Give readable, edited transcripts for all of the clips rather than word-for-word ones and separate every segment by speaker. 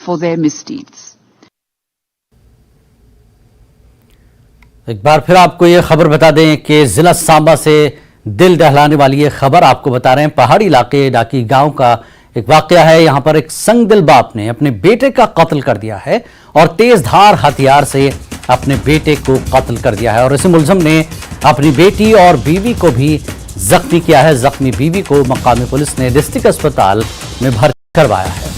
Speaker 1: for their misdeeds.
Speaker 2: एक बार फिर आपको ये खबर बता दें कि जिला सांबा से दिल दहलाने वाली ये खबर आपको बता रहे हैं। पहाड़ी इलाके डाकी गांव का एक वाकया है। यहां पर एक संगदिल बाप ने अपने बेटे का कत्ल कर दिया है और तेजधार हथियार से अपने बेटे को कत्ल कर दिया है और इस मुलजिम ने अपनी बेटी और बीवी को भी जख्मी किया है। जख्मी बीवी को मकामी पुलिस ने डिस्ट्रिक्ट अस्पताल में भर्ती करवाया है।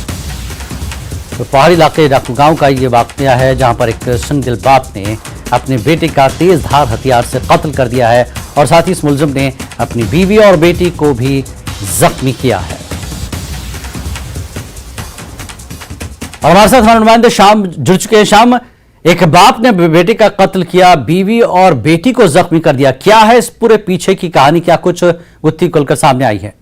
Speaker 2: तो पहाड़ी इलाके डाकू गांव का ये वाकया है जहां पर एक संगदिल बाप ने अपने बेटे का तेजधार हथियार से कत्ल कर दिया है और साथ ही इस मुलजिम ने अपनी बीवी और बेटी को भी जख्मी किया है। और हमारे साथ हमारे नुमाइंदे शाम जुड़ चुके हैं। शाम, एक बाप ने बेटे का कत्ल किया, बीवी और बेटी को जख्मी कर दिया, क्या है इस पूरे पीछे की कहानी? क्या कुछ गुत्थी खुलकर सामने आई है?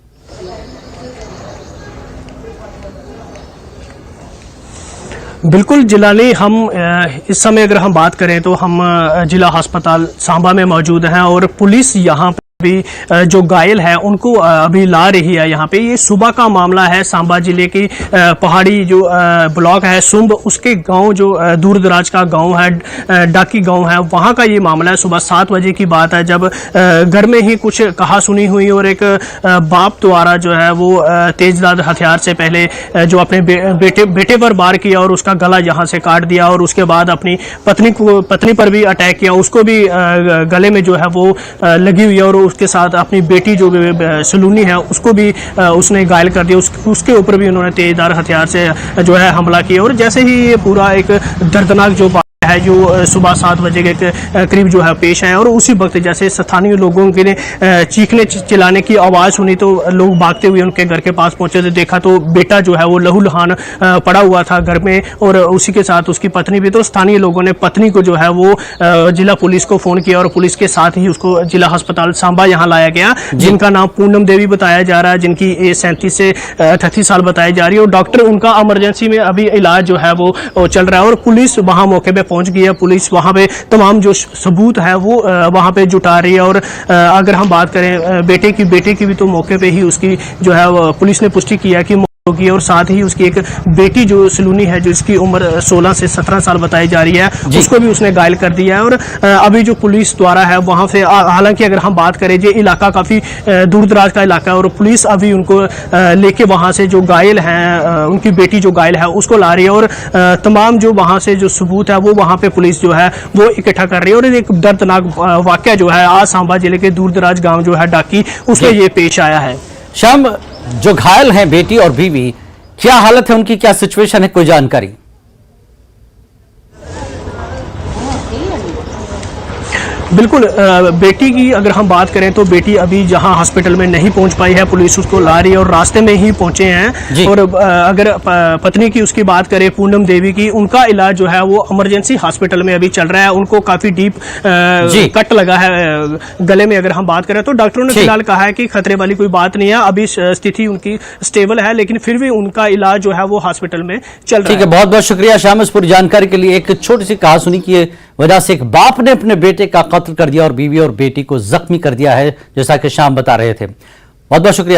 Speaker 3: बिल्कुल जिलानी, हम इस समय अगर हम बात करें तो हम जिला अस्पताल सांबा में मौजूद हैं और पुलिस यहाँ भी जो घायल है उनको अभी ला रही है। यहाँ पे ये सुबह का मामला है। सांबा जिले की पहाड़ी जो ब्लॉक है सुंब, उसके गांव जो दूर दराज का गांव है, डाकी गांव है, वहाँ का ये मामला है। सुबह 7 बजे की बात है जब घर में ही कुछ कहा सुनी हुई और एक बाप द्वारा जो है वो तेजधार हथियार से पहले जो अपने बेटे पर वार किया और उसका गला यहाँ से काट दिया और उसके बाद अपनी पत्नी पर भी अटैक किया, उसको भी गले में जो है वो लगी हुई है और उसके साथ अपनी बेटी जो सलूनी है उसको भी उसने घायल कर दिया। उसके ऊपर भी उन्होंने तेजधार हथियार से जो है हमला किया और जैसे ही ये पूरा एक दर्दनाक जो है जो सुबह 7 बजे के करीब जो है पेश है और उसी वक्त जैसे स्थानीय लोगों के ने चीखने चिल्लाने की आवाज़ सुनी तो लोग भागते हुए उनके घर के पास पहुंचे तो देखा तो बेटा जो है वो लहूलुहान पड़ा हुआ था घर में और उसी के साथ उसकी पत्नी भी। तो स्थानीय लोगों ने पत्नी को जो है वो जिला पुलिस को फ़ोन किया और पुलिस के साथ ही उसको जिला अस्पताल सांबा यहाँ लाया गया, जिनका नाम पूनम देवी बताया जा रहा है, जिनकी 37 से 38 साल बताई जा रही है और डॉक्टर उनका इमरजेंसी में अभी इलाज जो है वो चल रहा है और पुलिस वहाँ मौके पर पहुंच गई है। पुलिस वहां पे तमाम जो सबूत है वो वहां पे जुटा रही है और अगर हम बात करें बेटे की भी तो मौके पे ही उसकी जो है पुलिस ने पुष्टि किया कि होगी और साथ ही उसकी एक बेटी जो सलूनी है जिसकी उम्र 16 से 17 साल बताई जा रही है, उसको भी उसने घायल कर दिया है। और अभी जो पुलिस द्वारा है वहां से, हालांकि अगर हम बात करें ये इलाका काफी दूर दराज का इलाका है और पुलिस अभी उनको लेके वहां से जो घायल है, उनकी बेटी जो घायल है उसको ला रही है और तमाम जो वहां से जो सबूत है वो वहां पे पुलिस जो है वो इकट्ठा कर रही है। और एक दर्दनाक वाकया जो है आज सांबा जिले के दूर दराज गाँव जो है डाकी, उसमें ये पेश आया है।
Speaker 2: शाम, जो घायल हैं बेटी और बीवी, क्या हालत है उनकी, क्या सिचुएशन है, कोई जानकारी?
Speaker 3: बिल्कुल, बेटी की अगर हम बात करें तो बेटी अभी जहां हॉस्पिटल में नहीं पहुंच पाई है, पुलिस उसको ला रही है और रास्ते में ही पहुंचे हैं। और अगर पत्नी की उसकी बात करें पूनम देवी की, उनका इलाज जो है वो इमरजेंसी हॉस्पिटल में अभी चल रहा है। उनको काफी डीप कट लगा है गले में। अगर हम बात करें तो डॉक्टरों ने फिलहाल कहा है कि खतरे वाली कोई बात नहीं है, अभी स्थिति उनकी स्टेबल है, लेकिन फिर भी उनका इलाज जो है वो हॉस्पिटल में चल रहा है।
Speaker 2: ठीक है, बहुत बहुत शुक्रिया शाम इस पूरी जानकारी के लिए। एक छोटी सी कहासुनी की वजह से एक बाप ने अपने बेटे का कत्ल कर दिया और बीवी और बेटी को जख्मी कर दिया है, जैसा कि शाम बता रहे थे। बहुत बहुत शुक्रिया।